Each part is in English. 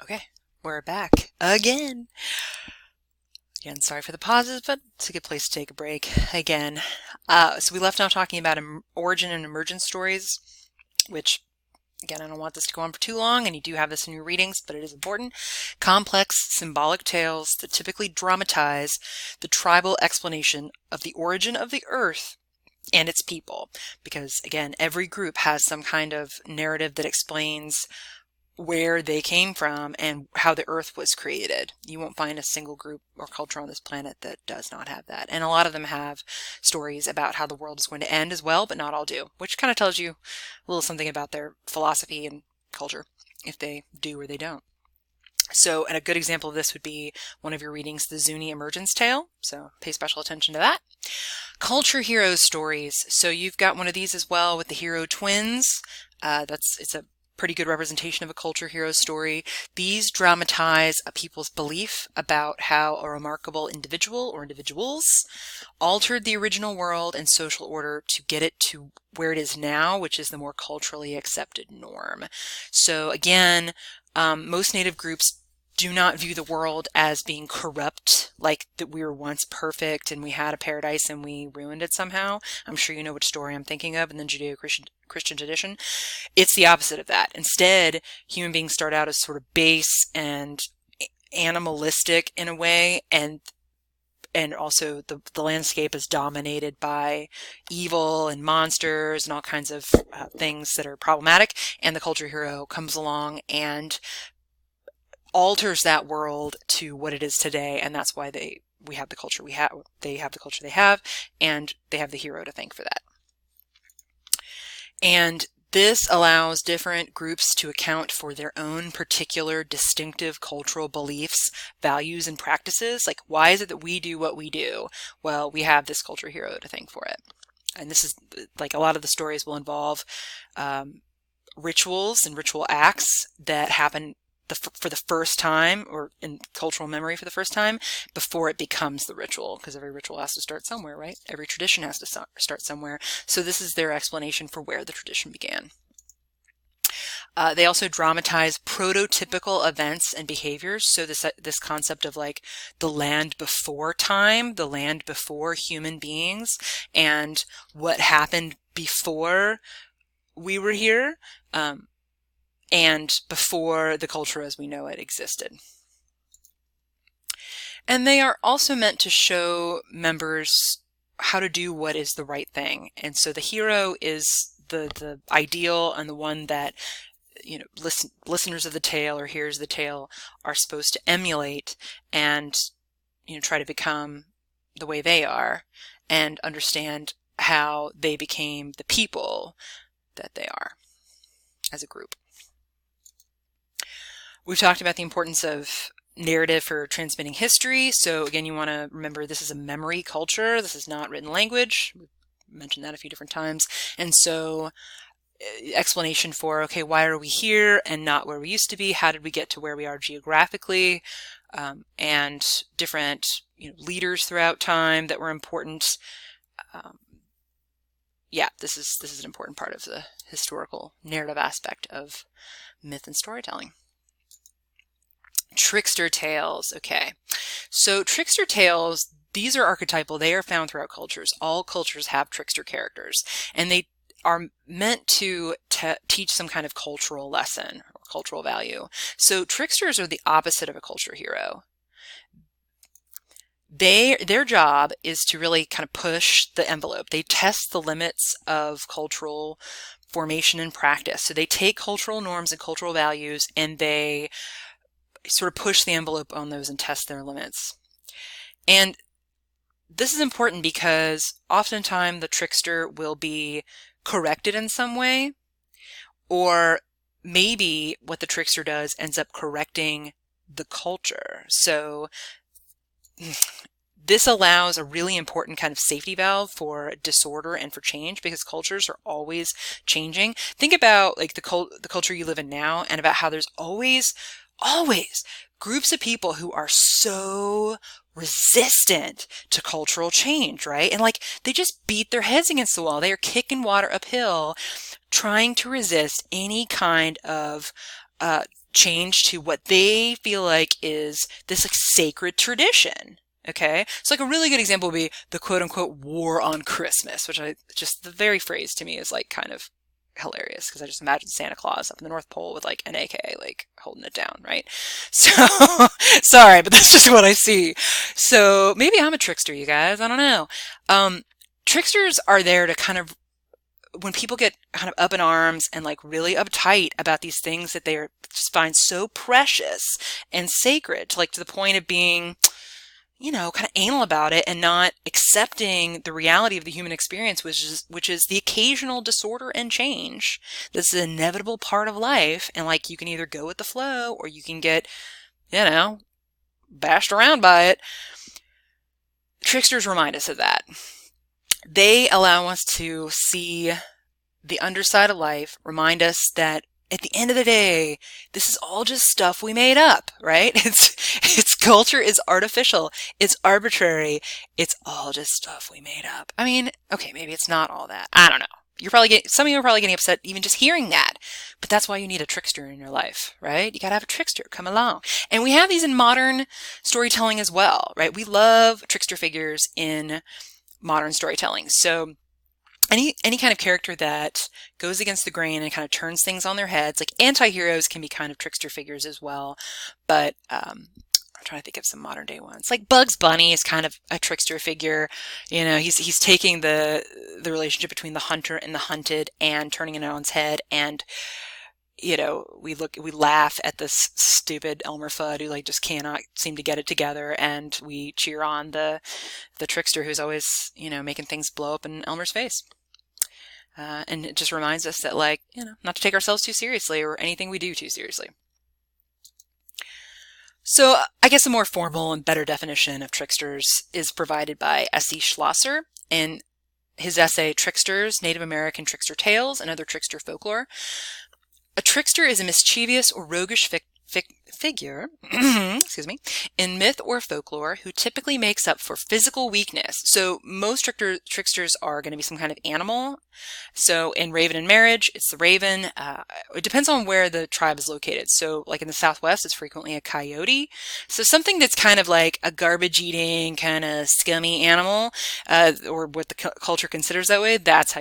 Okay, we're back again. Again, sorry for the pauses, but it's a good place to take a break again. So we left off talking about origin and emergence stories, which, again, I don't want this to go on for too long, and you do have this in your readings, but it is important. Complex symbolic tales that typically dramatize the tribal explanation of the origin of the earth and its people. Because, again, every group has some kind of narrative that explains where they came from and how the earth was created. You won't find a single group or culture on this planet that does not have that. And a lot of them have stories about how the world is going to end as well, but not all do, which kind of tells you a little something about their philosophy and culture, if they do or they don't. So, and a good example of this would be one of your readings, the Zuni Emergence Tale. So pay special attention to that. Culture heroes stories. So you've got one of these as well with the hero twins. It's a pretty good representation of a culture hero story. These dramatize a people's belief about how a remarkable individual or individuals altered the original world and social order to get it to where it is now, which is the more culturally accepted norm. So again, most Native groups do not view the world as being corrupt, like that we were once perfect and we had a paradise and we ruined it somehow. I'm sure you know which story I'm thinking of in the Judeo-Christian tradition. It's the opposite of that. Instead, human beings start out as sort of base and animalistic in a way, and also the landscape is dominated by evil and monsters and all kinds of things that are problematic, and the culture hero comes along and alters that world to what it is today, and that's why we have the culture we have. They have the culture they have, and they have the hero to thank for that. And this allows different groups to account for their own particular distinctive cultural beliefs, values, and practices. Like, why is it that we do what we do? Well, we have this culture hero to thank for it. And this is, like, a lot of the stories will involve rituals and ritual acts that happen for the first time, or in cultural memory for the first time, before it becomes the ritual, because every ritual has to start somewhere, right? Every tradition has to start somewhere. So this is their explanation for where the tradition began. They also dramatize prototypical events and behaviors. So this concept of like the land before time, the land before human beings, and what happened before we were here, and before the culture as we know it existed. And they are also meant to show members how to do what is the right thing. And so the hero is the ideal, and the one that, you know, listeners of the tale or hearers of the tale are supposed to emulate and, you know, try to become the way they are and understand how they became the people that they are as a group. We've talked about the importance of narrative for transmitting history. So again, you want to remember this is a memory culture. This is not written language. We've mentioned that a few different times. And so explanation for, okay, why are we here and not where we used to be? How did we get to where we are geographically? And different, you know, leaders throughout time that were important. Yeah, this is an important part of the historical narrative aspect of myth and storytelling. Trickster tales. Okay, so trickster tales, these are archetypal. They are found throughout cultures. All cultures have trickster characters, and they are meant to teach some kind of cultural lesson or cultural value. So tricksters are the opposite of a culture hero. Their job is to really kind of push the envelope. They test the limits of cultural formation and practice. So they take cultural norms and cultural values and they sort of push the envelope on those and test their limits. And this is important because oftentimes the trickster will be corrected in some way, or maybe what the trickster does ends up correcting the culture. So this allows a really important kind of safety valve for disorder and for change, because cultures are always changing. Think about like the culture you live in now, and about how there's always groups of people who are so resistant to cultural change, right? And like they just beat their heads against the wall. They are kicking water uphill, trying to resist any kind of change to what they feel like is this like sacred tradition. Okay, so like a really good example would be the quote unquote war on Christmas, which I just, the very phrase to me is like kind of hilarious because I just imagine Santa Claus up in the North Pole with like an AK like holding it down, right? So sorry, but that's just what I see. So maybe I'm a trickster, you guys. I don't know. Tricksters are there to kind of, when people get kind of up in arms and like really uptight about these things that they are just find so precious and sacred, to like to the point of being, you know, kind of anal about it and not accepting the reality of the human experience, which is the occasional disorder and change. This is an inevitable part of life, and like you can either go with the flow or you can get, you know, bashed around by it. Tricksters remind us of that. They allow us to see the underside of life, remind us that at the end of the day, this is all just stuff we made up, right? It's culture is artificial. It's arbitrary. It's all just stuff we made up. I mean, okay, maybe it's not all that. I don't know. Some of you are probably getting upset even just hearing that, but that's why you need a trickster in your life, right? You gotta have a trickster come along. And we have these in modern storytelling as well, right? We love trickster figures in modern storytelling. So any kind of character that goes against the grain and kind of turns things on their heads, like anti-heroes can be kind of trickster figures as well. But I'm trying to think of some modern day ones. Like Bugs Bunny is kind of a trickster figure. You know, he's taking the relationship between the hunter and the hunted and turning it on its head. And you know, we laugh at this stupid Elmer Fudd who like just cannot seem to get it together, and we cheer on the trickster who's always, you know, making things blow up in Elmer's face. And it just reminds us that, like, you know, not to take ourselves too seriously or anything we do too seriously. So I guess a more formal and better definition of tricksters is provided by S.E. Schlosser in his essay Tricksters, Native American Trickster Tales and Other Trickster Folklore. A trickster is a mischievous or roguish figure, excuse me, in myth or folklore who typically makes up for physical weakness. So most tricksters are going to be some kind of animal. So in Raven and Marriage, it's the raven. It depends on where the tribe is located. So like in the Southwest, it's frequently a coyote. So something that's kind of like a garbage eating, kind of scummy animal, or what the culture considers that way. That's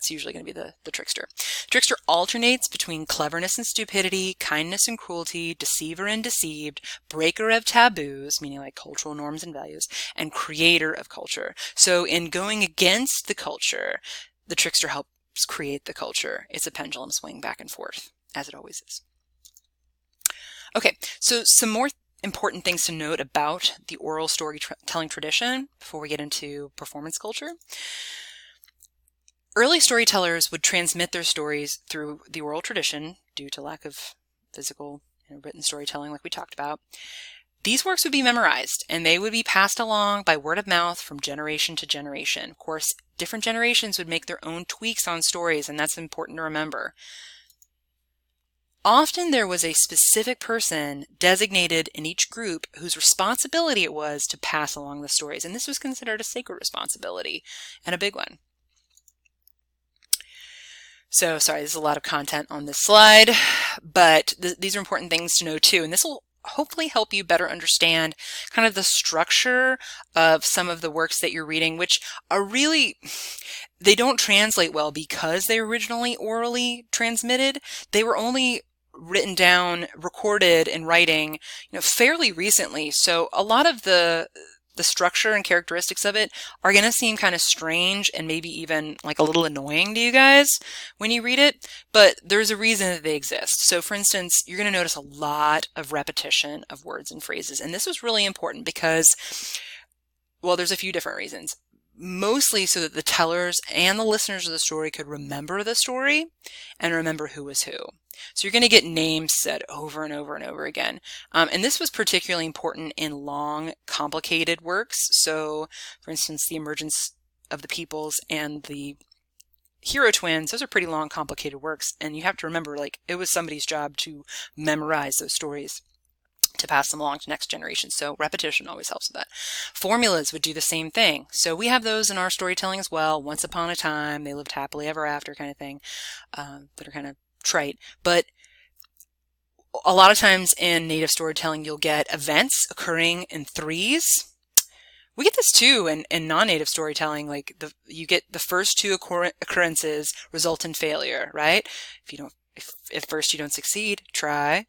usually going to be the trickster. Trickster alternates between cleverness and stupidity, kindness and cruelty, deceiver and deceived, breaker of taboos, meaning like cultural norms and values, and creator of culture. So in going against the culture, the trickster helps create the culture. It's a pendulum swing back and forth, as it always is. Okay, so some more important things to note about the oral storytelling tradition before we get into performance culture. Early storytellers would transmit their stories through the oral tradition due to lack of physical and written storytelling like we talked about. These works would be memorized and they would be passed along by word of mouth from generation to generation. Of course, different generations would make their own tweaks on stories, and that's important to remember. Often there was a specific person designated in each group whose responsibility it was to pass along the stories, and this was considered a sacred responsibility and a big one. So, sorry, there's a lot of content on this slide, but these are important things to know too, and this will hopefully help you better understand kind of the structure of some of the works that you're reading, which are really, they don't translate well because they were originally orally transmitted. They were only written down, recorded in writing, you know, fairly recently. So a lot of the structure and characteristics of it are going to seem kind of strange and maybe even like a little annoying to you guys when you read it, but there's a reason that they exist. So for instance, you're going to notice a lot of repetition of words and phrases. And this was really important because, well, there's a few different reasons. Mostly so that the tellers and the listeners of the story could remember the story and remember who was who. So you're going to get names said over and over and over again. And this was particularly important in long, complicated works. So, for instance, The Emergence of the Peoples and the Hero Twins, those are pretty long, complicated works. And you have to remember, like, it was somebody's job to memorize those stories to pass them along to next generation. So repetition always helps with that. Formulas would do the same thing. So we have those in our storytelling as well. Once upon a time, they lived happily ever after kind of thing, that are kind of trite. But A lot of times in native storytelling, you'll get events occurring in threes. We get this too in non-native storytelling. Like you get the first two occurrences result in failure, right? If at first you don't succeed, try,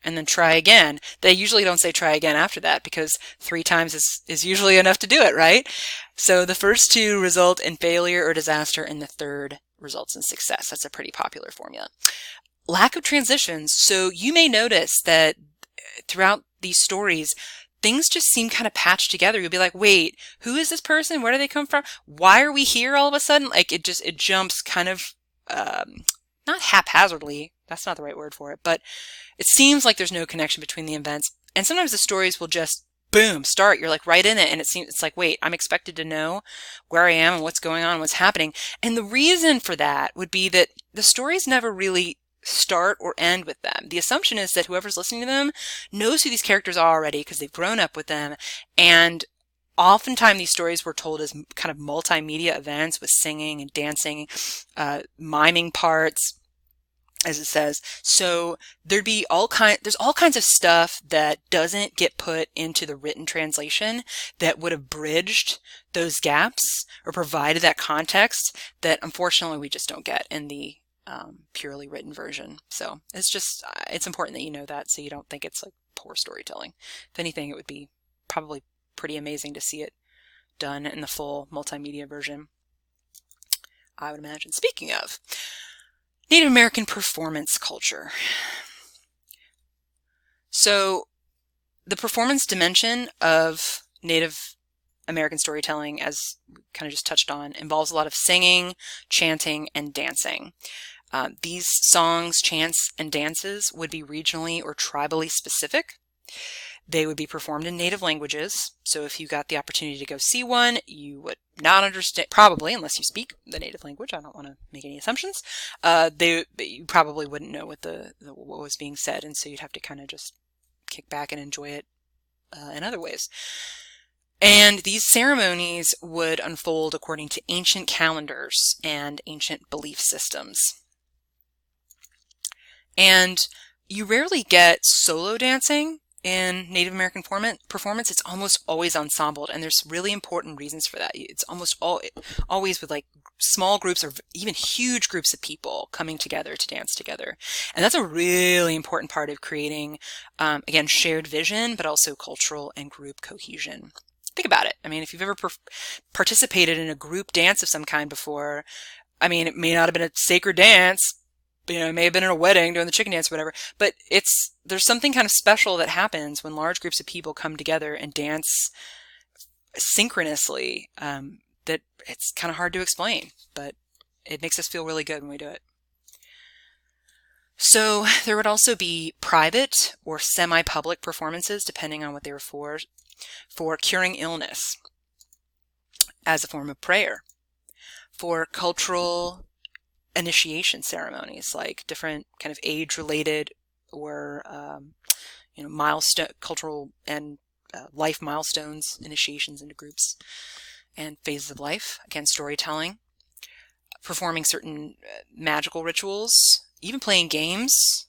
and then try again. They usually don't say try again after that because 3 times is usually enough to do it, right? So the first two result in failure or disaster, and the third results in success. That's a pretty popular formula. Lack of transitions. So you may notice that throughout these stories, things just seem kind of patched together. You'll be like, wait, who is this person? Where do they come from? Why are we here all of a sudden? Like it jumps kind of, not haphazardly. That's not the right word for it, but it seems like there's no connection between the events. And sometimes the stories will just boom, start. You're like right in it. And it's like, wait, I'm expected to know where I am and what's going on, what's happening. And the reason for that would be that the stories never really start or end with them. The assumption is that whoever's listening to them knows who these characters are already because they've grown up with them. And oftentimes these stories were told as kind of multimedia events with singing and dancing, miming parts, as it says. So there's all kinds of stuff that doesn't get put into the written translation that would have bridged those gaps or provided that context that unfortunately we just don't get in the purely written version. So it's important that you know that so you don't think it's like poor storytelling. If anything, it would be probably pretty amazing to see it done in the full multimedia version, I would imagine. Speaking of Native American performance culture. So the performance dimension of Native American storytelling, as we kind of just touched on, involves a lot of singing, chanting, and dancing. These songs, chants, and dances would be regionally or tribally specific. They would be performed in native languages. So if you got the opportunity to go see one, you would not understand, probably, unless you speak the native language. I don't want to make any assumptions. You probably wouldn't know what what was being said, and so you'd have to kind of just kick back and enjoy it in other ways. And these ceremonies would unfold according to ancient calendars and ancient belief systems. And you rarely get solo dancing in Native American performance. It's almost always ensembled, and there's really important reasons for that. It's almost always with like small groups or even huge groups of people coming together to dance together. And that's a really important part of creating, again, shared vision, but also cultural and group cohesion. Think about it. I mean, if you've ever participated in a group dance of some kind before, I mean, it may not have been a sacred dance, it may have been in a wedding doing the chicken dance or whatever, but there's something kind of special that happens when large groups of people come together and dance synchronously, that it's kind of hard to explain, but it makes us feel really good when we do it. So there would also be private or semi-public performances, depending on what they were for curing illness as a form of prayer, for cultural initiation ceremonies, like different kind of age-related or milestone, cultural and life milestones, initiations into groups and phases of life. Again, storytelling, performing certain magical rituals, even playing games,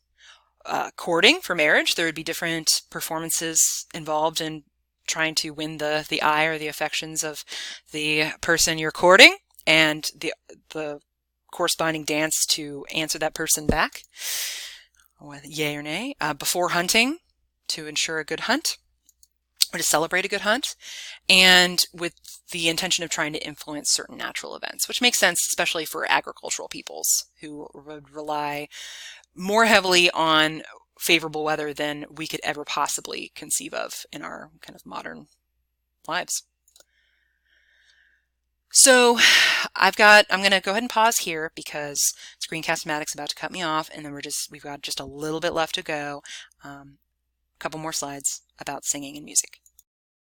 courting for marriage. There would be different performances involved in trying to win the eye or the affections of the person you're courting, and the corresponding dance to answer that person back with yay or nay. Before hunting, to ensure a good hunt or to celebrate a good hunt, and with the intention of trying to influence certain natural events, which makes sense, especially for agricultural peoples who would rely more heavily on favorable weather than we could ever possibly conceive of in our kind of modern lives. So I'm going to go ahead and pause here because Screencast-O-Matic's about to cut me off, and then we've got just a little bit left to go. A couple more slides about singing and music.